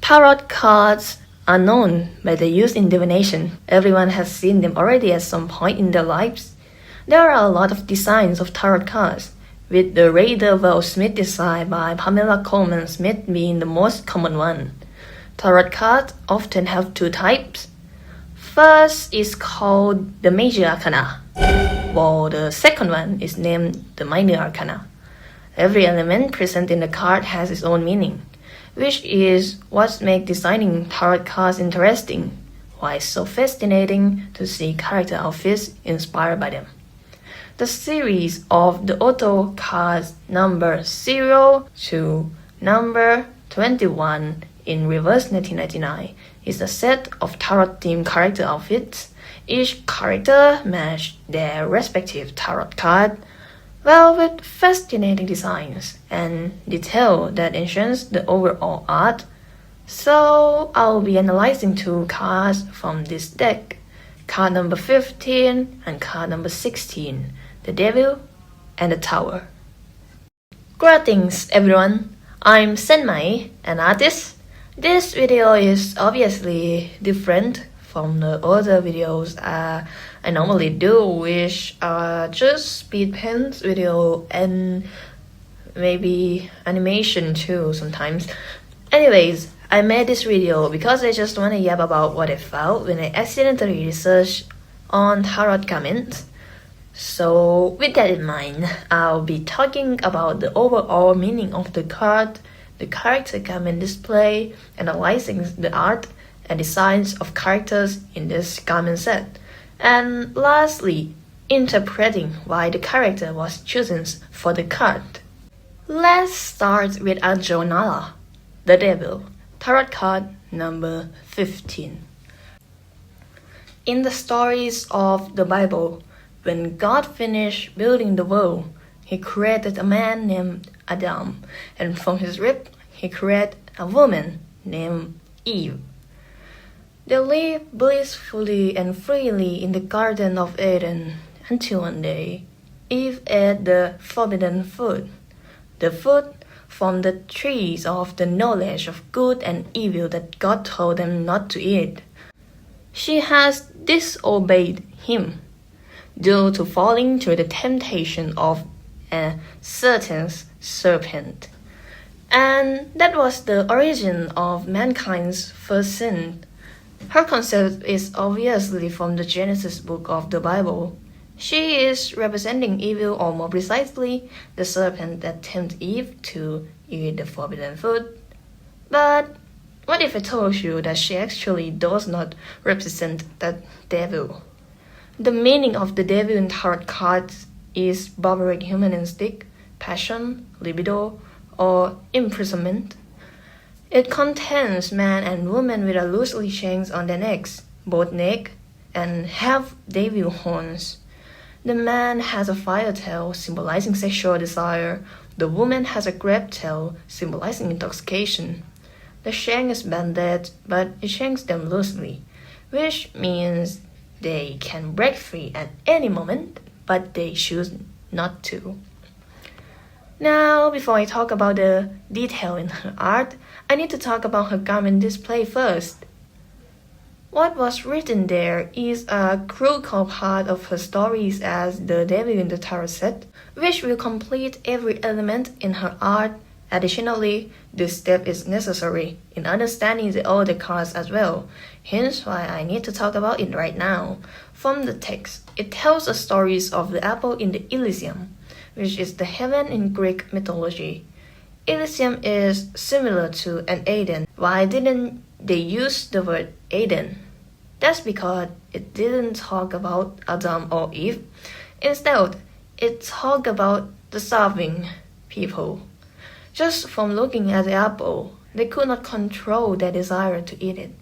Tarot cards are known by their use in divination. Everyone has seen them already at some point in their lives. There are a lot of designs of tarot cards, with the Rider-Waite-Smith design by Pamela Colman Smith being the most common one. Tarot cards often have two types. First is called the Major Arcana, while the second one is named the Minor Arcana. Every element present in the card has its own meaning, which is what makes designing tarot cards interesting, why it's so fascinating to see character outfits inspired by them. The series of the Auto cards number 0 to number 21 in Reverse 1999 is a set of tarot-themed character outfits. Each character matches their respective tarot card, well, with fascinating designs and detail that enhance the overall art. So I'll be analyzing two cards from this deck, card number 15 and card number 16, the Devil and the Tower. Greetings everyone, I'm Senmai, an artist. This video is obviously different from the other videos I normally do, which are just speed paint video and maybe animation too sometimes. Anyways, I made this video because I just want to yap about what I felt when I accidentally researched on tarot comments. So with that in mind, I'll be talking about the overall meaning of the card, the character comment display, analyzing the art and designs of characters in this garment set, and lastly, interpreting why the character was chosen for the card. Let's start with Arjuna, the Devil, tarot card number 15. In the stories of the Bible, when God finished building the world, He created a man named Adam, and from his rib, He created a woman named Eve. They lived blissfully and freely in the Garden of Eden until one day, Eve ate the forbidden fruit, the fruit from the trees of the knowledge of good and evil that God told them not to eat. She has disobeyed Him, due to falling to the temptation of a certain serpent. And that was the origin of mankind's first sin. Her concept is obviously from the Genesis book of the Bible. She is representing evil, or more precisely, the serpent that tempted Eve to eat the forbidden fruit. But what if I told you that she actually does not represent the devil? The meaning of the devil in tarot cards is barbaric human instinct, passion, libido, or imprisonment. It contains man and woman with a loosely chains on their necks, both naked, and have devil horns. The man has a fire tail, symbolizing sexual desire. The woman has a crab tail, symbolizing intoxication. The shank is banded, but it shanks them loosely, which means they can break free at any moment, but they choose not to. Now, before I talk about the detail in her art, I need to talk about her garment display first. What was written there is a crucial part of her stories as the devil in the tarot set, which will complete every element in her art. Additionally, this step is necessary in understanding the other cards as well, hence why I need to talk about it right now. From the text, it tells the stories of the apple in the Elysium, which is the heaven in Greek mythology. Elysium is similar to an Eden. Why didn't they use the word Eden? That's because it didn't talk about Adam or Eve. Instead, it talked about the starving people. Just from looking at the apple, they could not control their desire to eat it,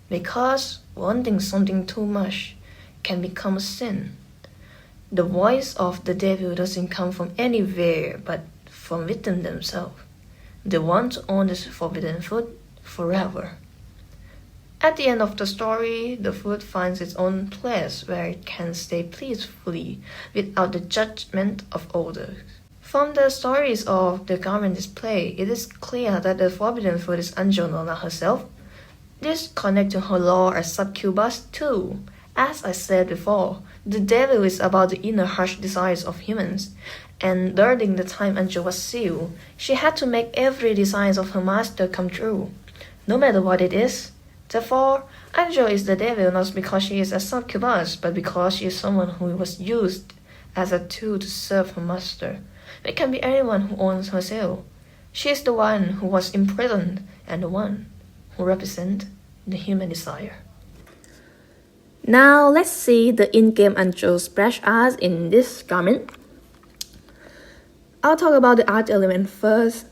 because wanting something too much can become a sin. The voice of the devil doesn't come from anywhere but from within themselves. They want to own this forbidden fruit forever. At the end of the story, the fruit finds its own place where it can stay peacefully without the judgment of others. From the stories of the garment display, it is clear that the forbidden fruit is Anjuna herself. This connects to her lore as succubus too. As I said before, the devil is about the inner harsh desires of humans, and during the time Angel was sealed, she had to make every desire of her master come true, no matter what it is. Therefore, Angel is the devil not because she is a succubus, but because she is someone who was used as a tool to serve her master. It can be anyone who owns her soul. She is the one who was imprisoned and the one who represents the human desire. Now let's see the in-game Angel splash art in this garment. I'll talk about the art element first.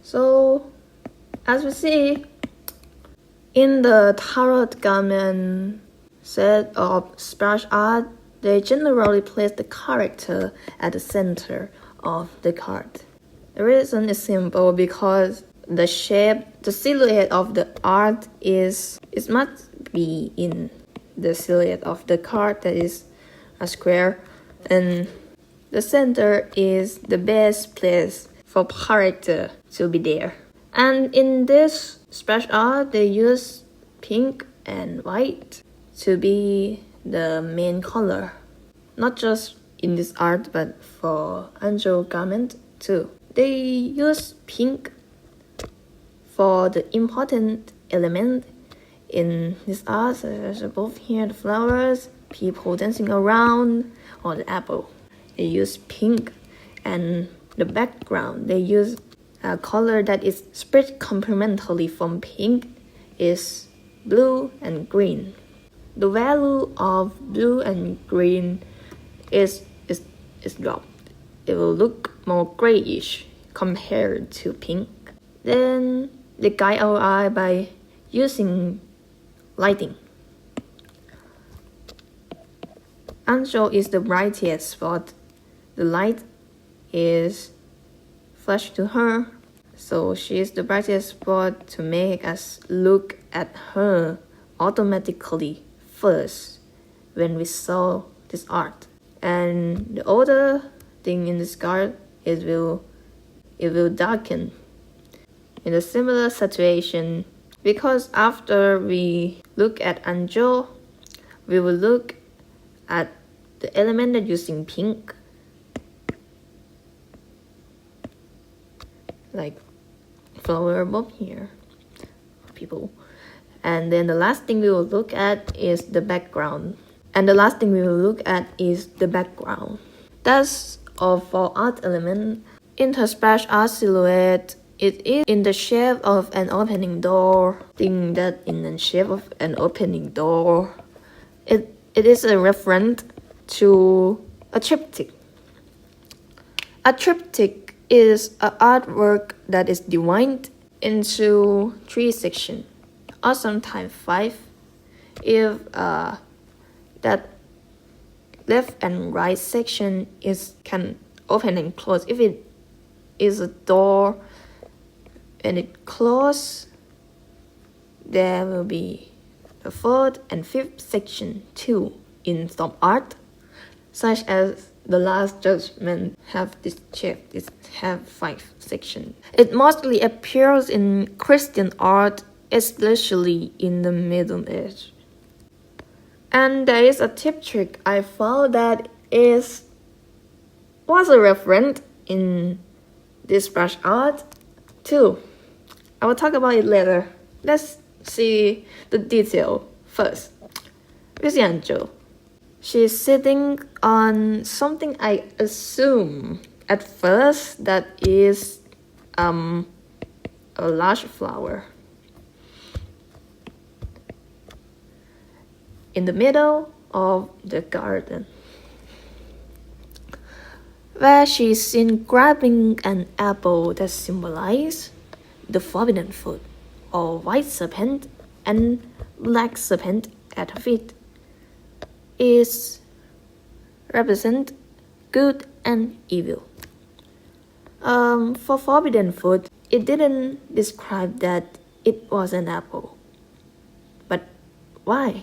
So, as we see, in the tarot garment set of splash art, they generally place the character at the center of the card. The reason is simple because the shape, the silhouette of the art it must be in the silhouette of the card, that is a square, and the center is the best place for character to be there. And in this splash art, they use pink and white to be the main color, not just in this art but for Angel garment too. They use pink for the important element in this art, such as above here the flowers, people dancing around, or the apple. They use pink, and the background they use a color that is split complementarily from pink is blue and green. The value of blue and green is dropped. It will look more grayish compared to pink. Then they guide our eye by using lighting. Angel is the brightest spot. The light is flashed to her, so she is the brightest spot to make us look at her automatically first when we saw this art. And the other thing in this card is it will darken in a similar situation, because after we look at Angel, we will look at the element that using pink, like flower above here, people. And then the last thing we will look at is the background. That's all for art element. In her splash art silhouette, it is in the shape of an opening door. Think that in the shape of an opening door, it is a reference to a triptych. A triptych is an artwork that is divided into 3 sections, or sometimes 5, if that left and right section can open and close. If it is a door and it closes, there will be the 4th and 5th section too in some art, such as the Last Judgment have this shape, it have 5 sections. It mostly appears in Christian art, especially in the Middle Age. And there is a tip trick I found that was a reference in this brush art too. I will talk about it later. Let's see the detail first. With Angel, she's sitting on something I assume at first that is a large flower. In the middle of the garden, where she's seen grabbing an apple that symbolizes the forbidden fruit, or white serpent and black serpent at her feet, is represent good and evil. For forbidden fruit, it didn't describe that it was an apple. But why?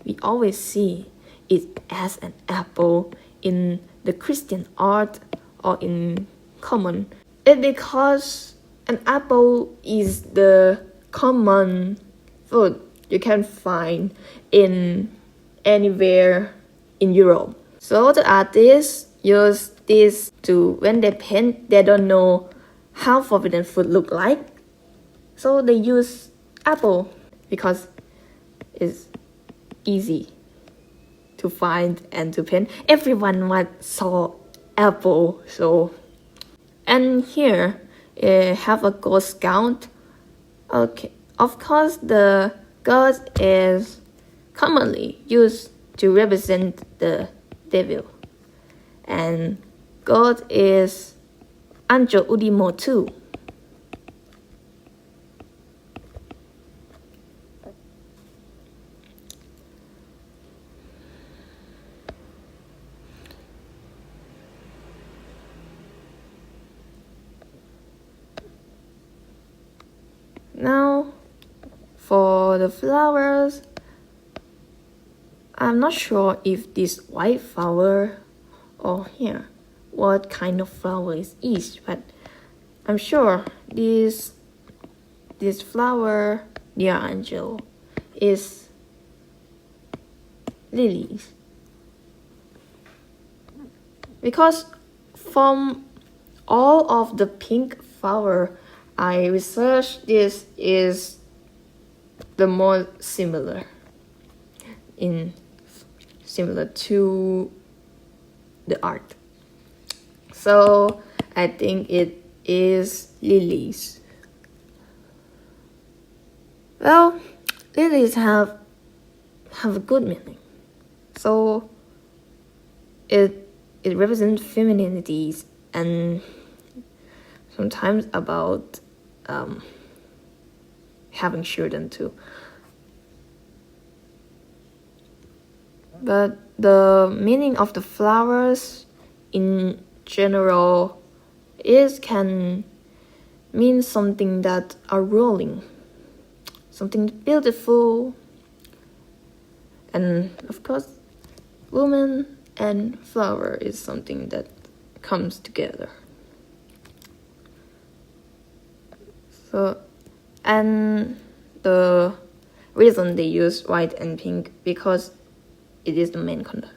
We always see it as an apple in the Christian art or in common. It's because an apple is the common food you can find in anywhere in Europe. So the artists use this to, when they paint, they don't know how forbidden fruit look like. So they use apple because it's easy to find and to paint. Everyone saw apple, so. And here, have a ghost scout. Okay, of course, the ghost is commonly used to represent the devil, and God is Anjo Udimo too. Now, for the flowers, I'm not sure if this white flower or here what kind of flower is each, but I'm sure this flower near Angel is lilies, because from all of the pink flower I researched, this is the more similar to the art. So I think it is lilies. Well, lilies have a good meaning. So it represents femininities and sometimes about having children too. But the meaning of the flowers in general can mean something that are rolling, something beautiful, and of course, woman and flower is something that comes together. So, and the reason they use white and pink because it is the main color,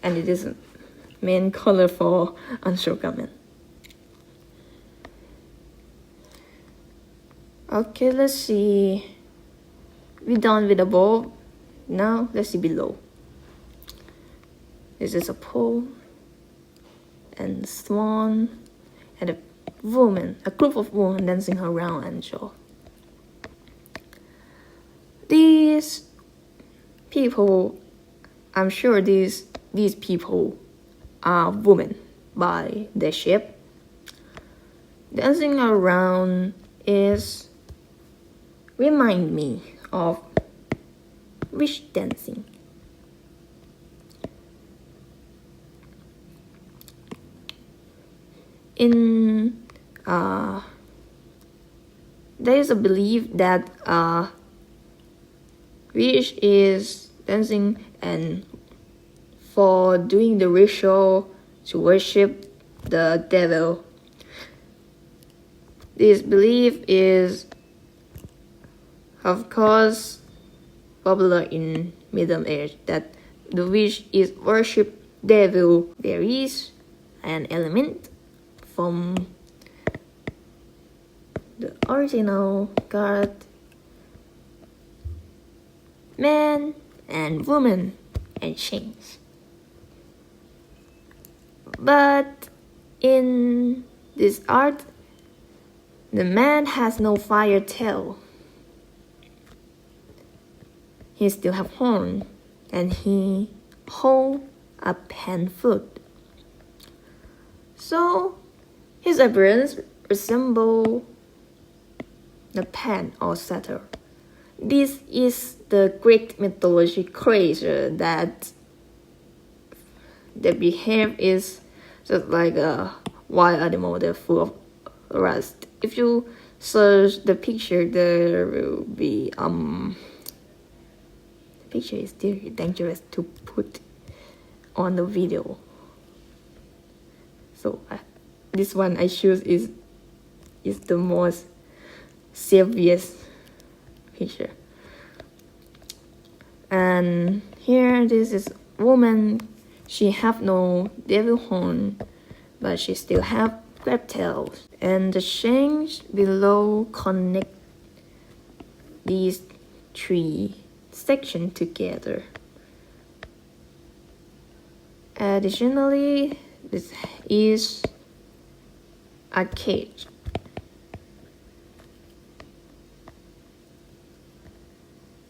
and it is the main color for Anshogamen. Okay, let's see. We're done with the bowl. Now let's see below. This is a pole and swan and a group of women dancing around Angel. These people, I'm sure these people are women by their shape. Dancing around remind me of witch dancing. There is a belief that witch is dancing and for doing the ritual to worship the devil. This belief is, of course, popular in Middle Age, that the witch is worship devil. There is an element from the original card, man and woman and chains. But in this art, the man has no fire tail. He still have horn, and he hold a pan foot. So his appearance resemble the pan or satyr. This is the Greek mythology creature that the behave is just like a wild animal that's full of rust. If you search the picture, there will be the picture is still dangerous to put on the video. So this one I choose is the most serious picture. And here, this is woman. She have no devil horn, but she still have crab tails. And the shanks below connect these three sections together. Additionally, this is a cage.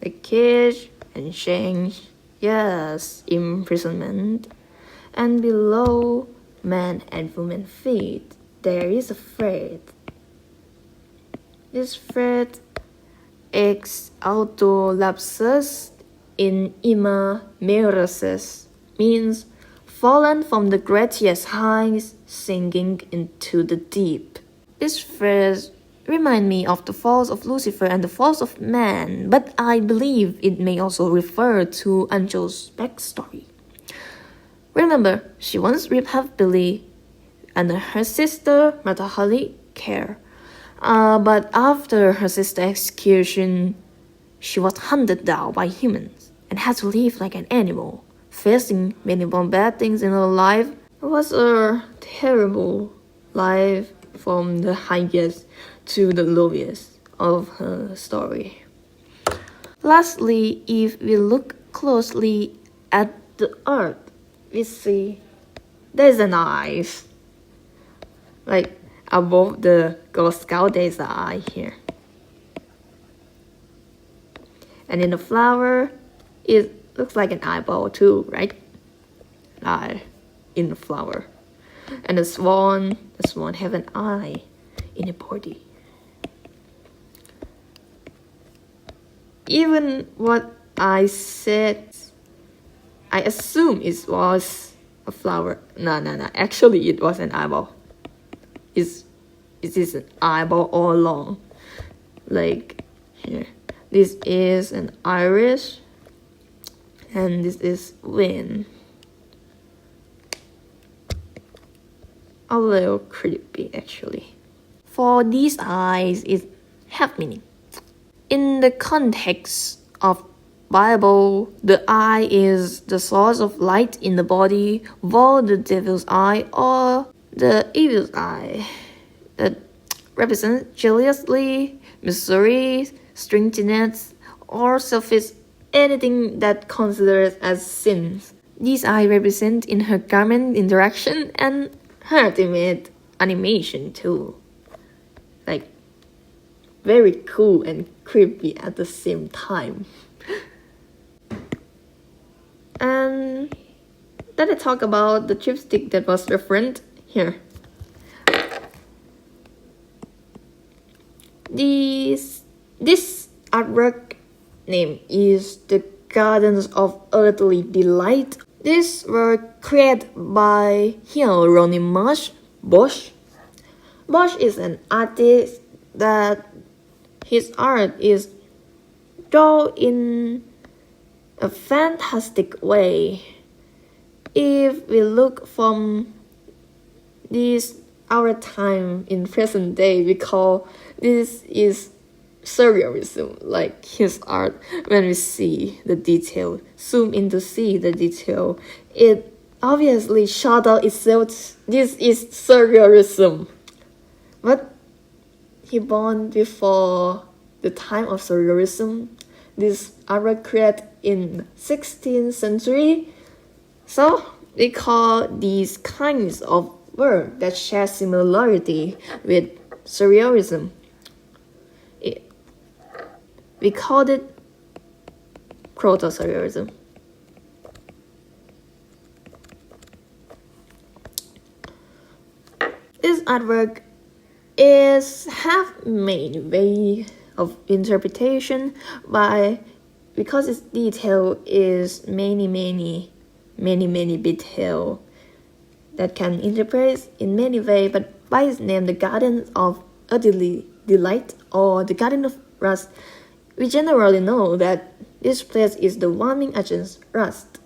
The cage and shanks, yes, imprisonment. And below man and woman feet, there is a thread. This thread ex autolapsus in ima meresis means fallen from the greatest heights, sinking into the deep. This phrase reminds me of the falls of Lucifer and the falls of man, but I believe it may also refer to Angel's backstory. Remember, she once raped half Billy and her sister brutally care. But after her sister's execution, she was hunted down by humans and had to live like an animal, facing many bad things in her life. It was a terrible life from the highest to the lowest of her story. Lastly, if we look closely at the earth, we see there's an eye. Like above the Girl Scout, there's an eye here. And in the flower, it looks like an eyeball too, right? Eye in the flower. And the swan have an eye in the body. Even what I said, I assume it was a flower. No. Actually, it was an eyeball. It is an eyeball all along. Like here. This is an iris. And this is wing. A little creepy, actually. For these eyes, it have meaning. In the context of Bible, the eye is the source of light in the body, while the devil's eye or the evil's eye that represents jealousy, misery, stinginess, or selfish anything that considered as sins. These eyes represent in her garment interaction and her ultimate animation too. Like very cool and creepy at the same time. And let us talk about the chipstick that was referenced here. This artwork name is The Gardens of Earthly Delight. These were created by Hieronymus Bosch. Bosch is an artist that his art is drawn in a fantastic way. If we look from this our time in present day, we call this is surrealism, like his art. When we see the detail, zoom in to see the detail, it obviously shout out itself, this is surrealism. But he born before the time of surrealism. This artwork created in 16th century. So we call these kinds of work that share similarity with surrealism. We called it proto-surrealism. This artwork have many ways of interpretation because its detail is many detail that can interpret in many ways, but by its name, the Garden of Earthly Delight or the Garden of Rust, we generally know that this place is the warming agent rust.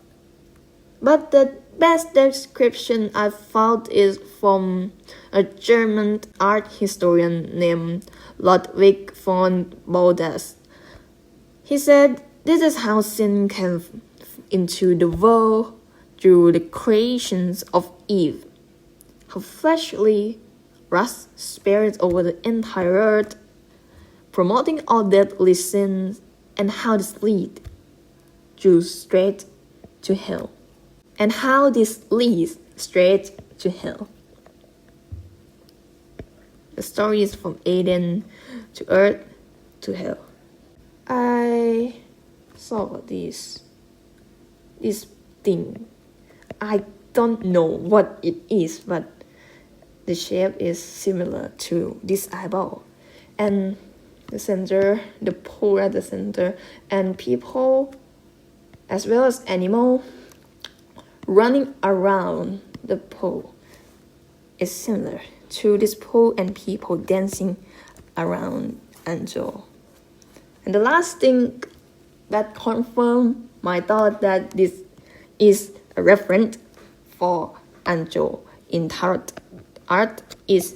But the best description I found is from a German art historian named Ludwig von Bodas. He said, "This is how sin came into the world through the creations of Eve. Her fleshly lust spread over the entire earth, promoting all deadly sins, and how this lead Jews straight to hell. And how this leads straight to hell. The story is from Eden to earth to hell." I saw this thing. I don't know what it is, but the shape is similar to this eyeball. And the center, the pole at the center, and people as well as animal running around the pole is similar to this pole, and people dancing around angel. And the last thing that confirmed my thought that this is a reference for angel in tarot art is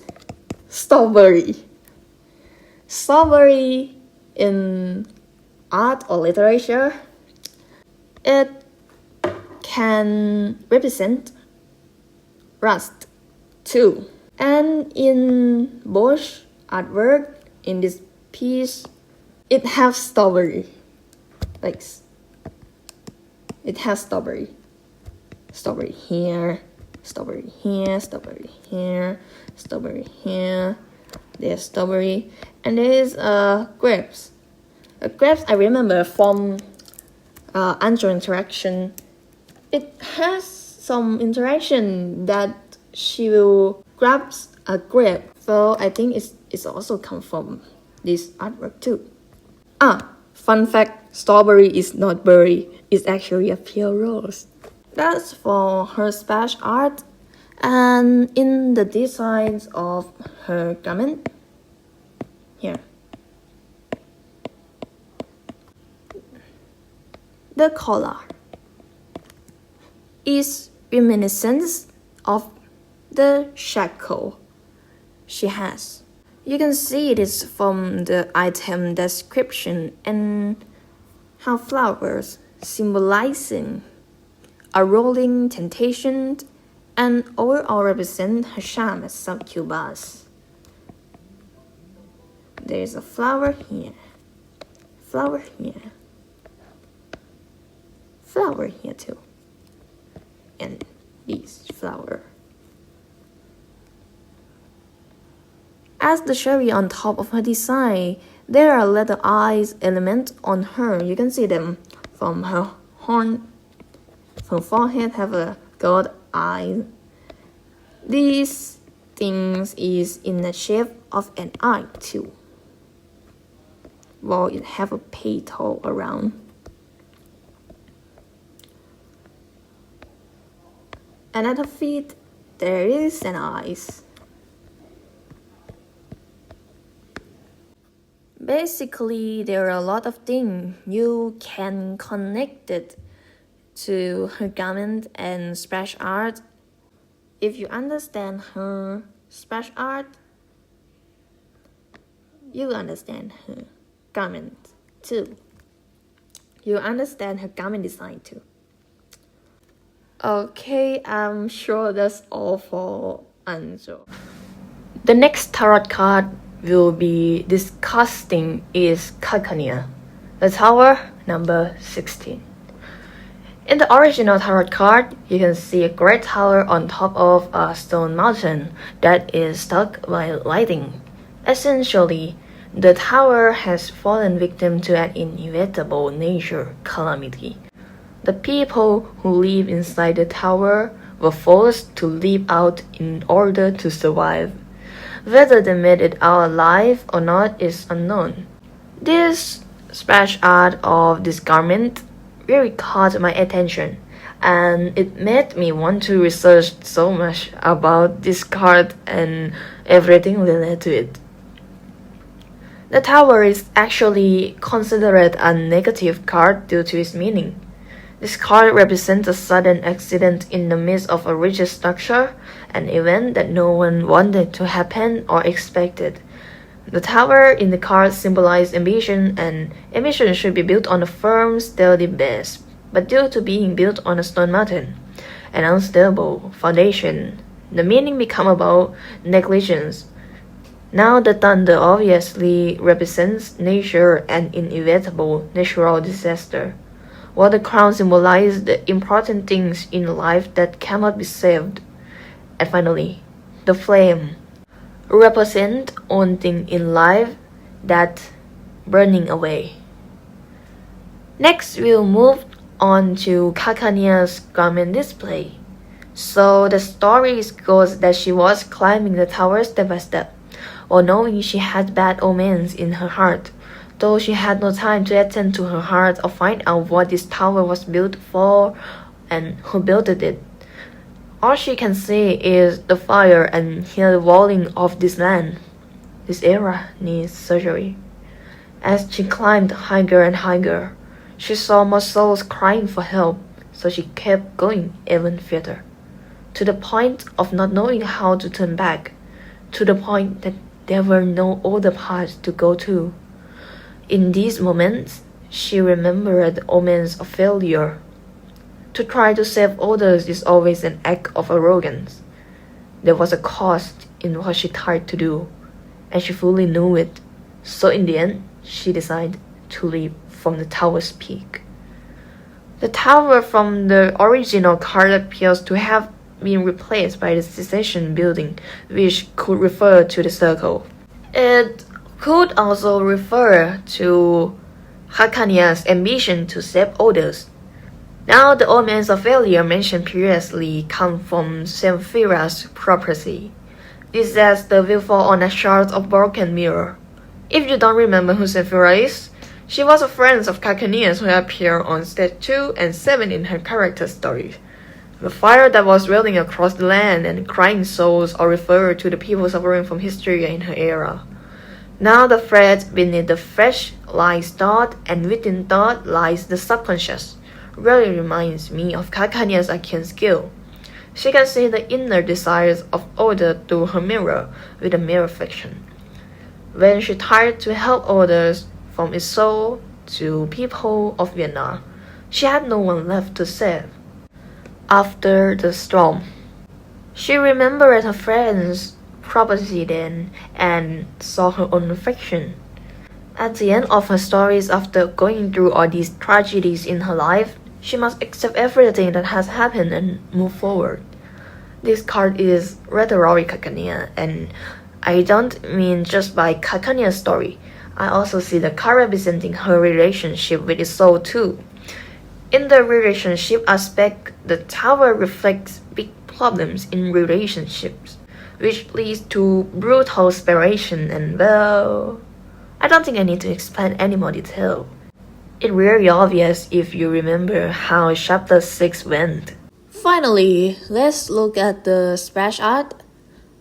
strawberry. Strawberry in art or literature, it can represent rust too. And in Bosch artwork, in this piece, it has strawberry. Like, it has strawberry. Strawberry here, strawberry here, strawberry here, strawberry here. There's strawberry. And there is grapes. Grapes, I remember from angel interaction. It has some interaction that she will grab a grape. So I think it's also come from this artwork too. Fun fact, strawberry is not berry. It's actually a pure rose. That's for her splash art. And in the designs of her garment, here, the collar is reminiscent of the shackle she has. You can see this from the item description and how flowers symbolizing a rolling temptation and overall represent her charm as succubus. There's a flower here, flower here, flower here too, and this flower. As the cherry on top of her design, there are little eyes elements on her. You can see them from her horn, from forehead have a gold eye. These things is in the shape of an eye too. While it have a petal around. And at her feet, there is an eyes. Basically, there are a lot of things you can connect it to her garment and splash art. If you understand her splash art, you understand her garment too. You understand her garment design too. Okay, I'm sure that's all for Angel. The next tarot card will be disgusting is Calcania, the tower number 16. In the original tarot card, you can see a great tower on top of a stone mountain that is struck by lightning. Essentially, the tower has fallen victim to an inevitable nature calamity. The people who live inside the tower were forced to live out in order to survive. Whether they made it out alive or not is unknown. This splash art of this garment really caught my attention, and it made me want to research so much about this card and everything related to it. The tower is actually considered a negative card due to its meaning. This card represents a sudden accident in the midst of a rigid structure, an event that no one wanted to happen or expected. The tower in the card symbolized ambition, and ambition should be built on a firm, sturdy base. But due to being built on a stone mountain, an unstable foundation, the meaning become about negligence. Now the thunder obviously represents nature and inevitable natural disaster, while the crown symbolizes the important things in life that cannot be saved. And finally, the flame represent one thing in life that burning away. Next, we'll move on to Kakania's garment display. So the story goes that she was climbing the tower step by step, while knowing she had bad omens in her heart, though she had no time to attend to her heart or find out what this tower was built for and who built it. All she can see is the fire and hear the wailing of this land. This era needs surgery. As she climbed higher and higher, she saw more souls crying for help, so she kept going even further, to the point of not knowing how to turn back, to the point that there were no other paths to go to. In these moments, she remembered the omens of failure. To try to save others is always an act of arrogance. There was a cost in what she tried to do, and she fully knew it. So in the end, she decided to leap from the tower's peak. The tower from the original card appears to have been replaced by the secession building, which could refer to the circle. It could also refer to Hakania's ambition to save others. Now the omens of failure mentioned previously come from Semphira's prophecy. Disaster will fall on a shard of broken mirror. If you don't remember who Semphira is, she was a friend of Kakania's who appeared on stage 2 and 7 in her character story. The fire that was rolling across the land and crying souls all referred to the people suffering from hysteria in her era. Now the thread beneath the flesh lies thought, and within thought lies the subconscious. Really reminds me of Kakania's arcane skill. She can see the inner desires of others through her mirror with a mirror reflection. When she tried to help others from Iseult to people of Vienna, she had no one left to save. After the storm, she remembered her friend's prophecy then and saw her own reflection. At the end of her stories, after going through all these tragedies in her life, she must accept everything that has happened and move forward. This card is rhetoric Kakania, and I don't mean just by Kakania's story. I also see the card representing her relationship with Iseult too. In the relationship aspect, the tower reflects big problems in relationships, which leads to brutal separation and, well, I don't think I need to explain any more detail. It's very obvious if you remember how chapter 6 went. Finally, let's look at the splash art.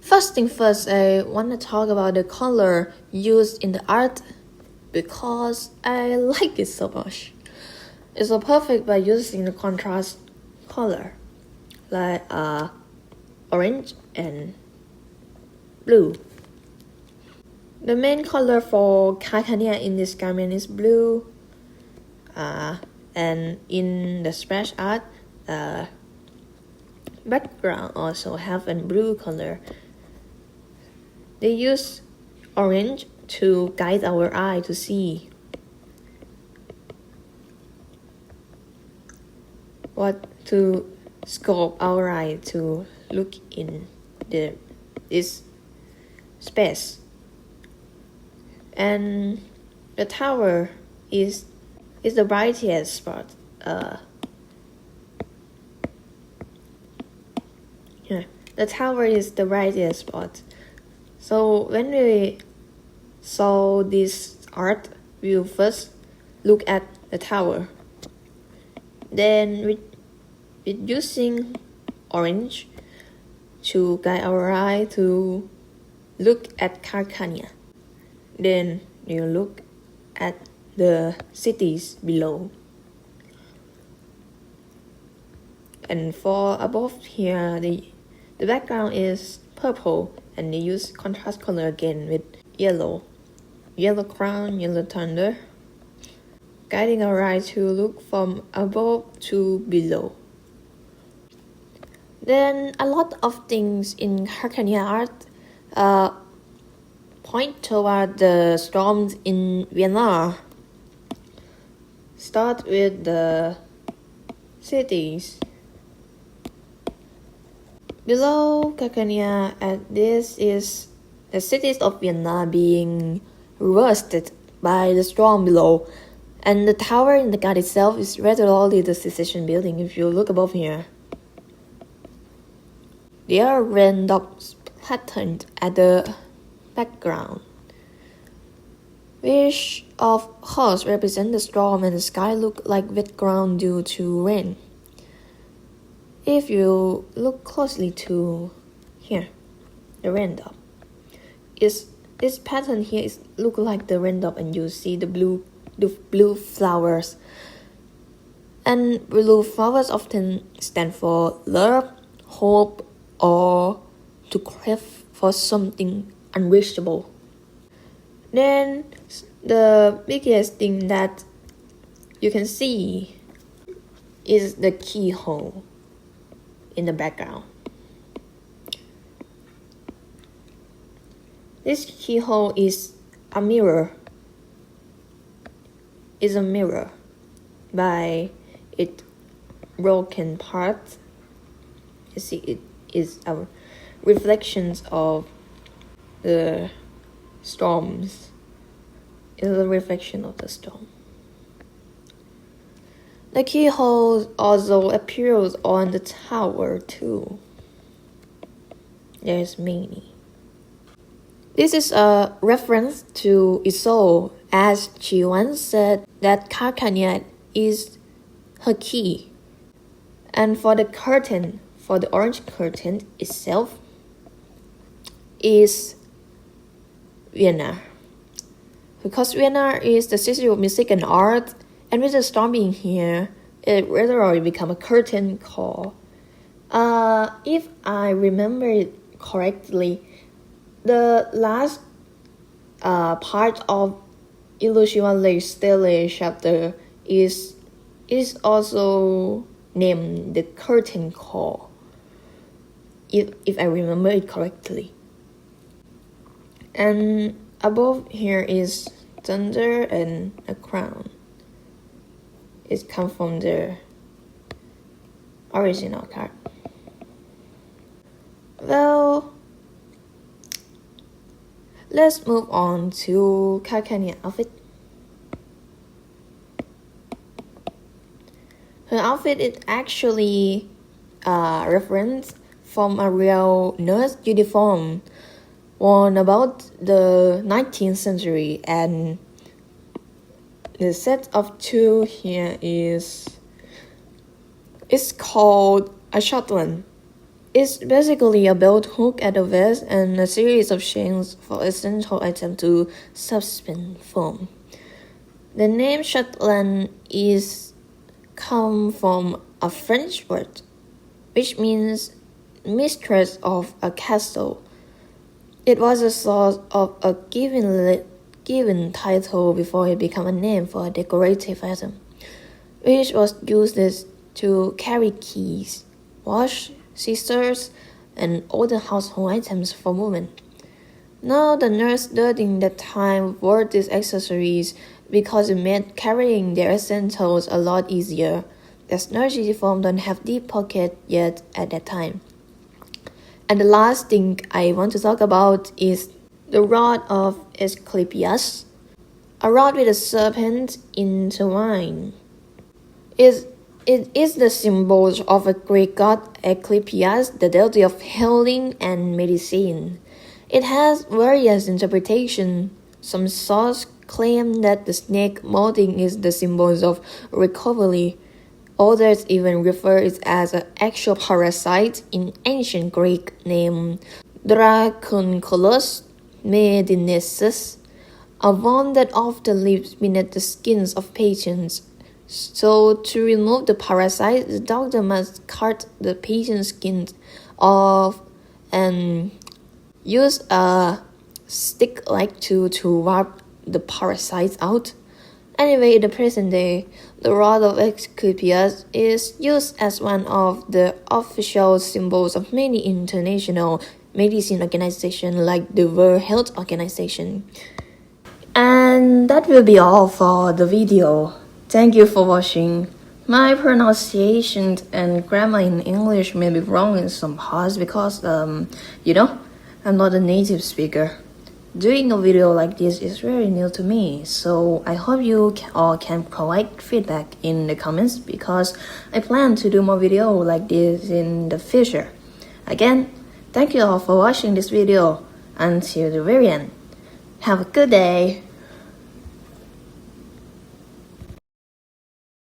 First thing first, I want to talk about the color used in the art because I like it so much. It's so perfect by using the contrast color, like orange and blue. The main color for Kakania in this garment is blue, and in the splash art, background also have a blue color. They use orange to guide our eye to see to scope our eye to look in this space. And the tower is the brightest spot. The tower is the brightest spot. So when we saw this art, we will first look at the tower. Then with using orange to guide our eye to look at Carcania. Then you look at the cities below. And for above here, the background is purple, and they use contrast color again with yellow. yellow crown, yellow thunder, guiding our eye to look from above to below. Then a lot of things in Carcania art point toward the storms in Vienna. Start with the cities. Below Carcania, this is the cities of Vienna being roasted by the storm below, and the tower in the god itself is regularly the secession building. If you look above here, there are raindrops patterned at the background, which of course represent the storm, and the sky look like wet ground due to rain. If you look closely to here, the raindrop, this pattern here is look like the raindrop, and you see the blue flowers. And blue flowers often stand for love, hope, or to crave for something unreachable. Then the biggest thing that you can see is the keyhole in the background. This keyhole is a mirror. Is a mirror by its broken part. You see, it is a reflections of the storms. It is a reflection of the storm. The keyhole also appears on the tower too. There's many. This is a reference to Isolde, as she once said that Carcania is her key. And for the curtain, for the orange curtain itself, is Vienna. Because Vienna is the city of music and art, and with the storm being here, it literally become a curtain call. If I remember it correctly, the last part of Illusion Lake Stele chapter is also named the curtain call, if I remember it correctly. And above here is thunder and a crown. It comes from the original card. Well, let's move on to Carcania outfit. Her outfit is actually a reference from a real nurse uniform worn about the 19th century, and the set of two here is called a shotgun. It's basically a belt hook at the vest and a series of chains for essential item to suspend foam. The name Shetland is come from a French word, which means mistress of a castle. It was a source of a given title before it became a name for a decorative item, which was used to carry keys, watch, scissors, and other household items for women. Now the nurse during that time wore these accessories because it made carrying their essentials a lot easier, as nurse uniforms don't have deep pockets yet at that time. And the last thing I want to talk about is the rod of Asclepius, a rod with a serpent intertwined. It is the symbol of a Greek god Asclepius, the deity of healing and medicine. It has various interpretations. Some sources claim that the snake molding is the symbol of recovery. Others even refer it as an actual parasite in ancient Greek named Dracunculus medinensis, a worm that often lives beneath the skins of patients. So to remove the parasite, the doctor must cut the patient's skin off and use a stick-like tool to rub the parasites out. Anyway, in the present day, the rod of Asclepius is used as one of the official symbols of many international medicine organizations like the World Health Organization. And that will be all for the video. Thank you for watching. My pronunciation and grammar in English may be wrong in some parts because, I'm not a native speaker. Doing a video like this is very new to me, so I hope you all can provide feedback in the comments because I plan to do more videos like this in the future. Again, thank you all for watching this video until the very end. Have a good day.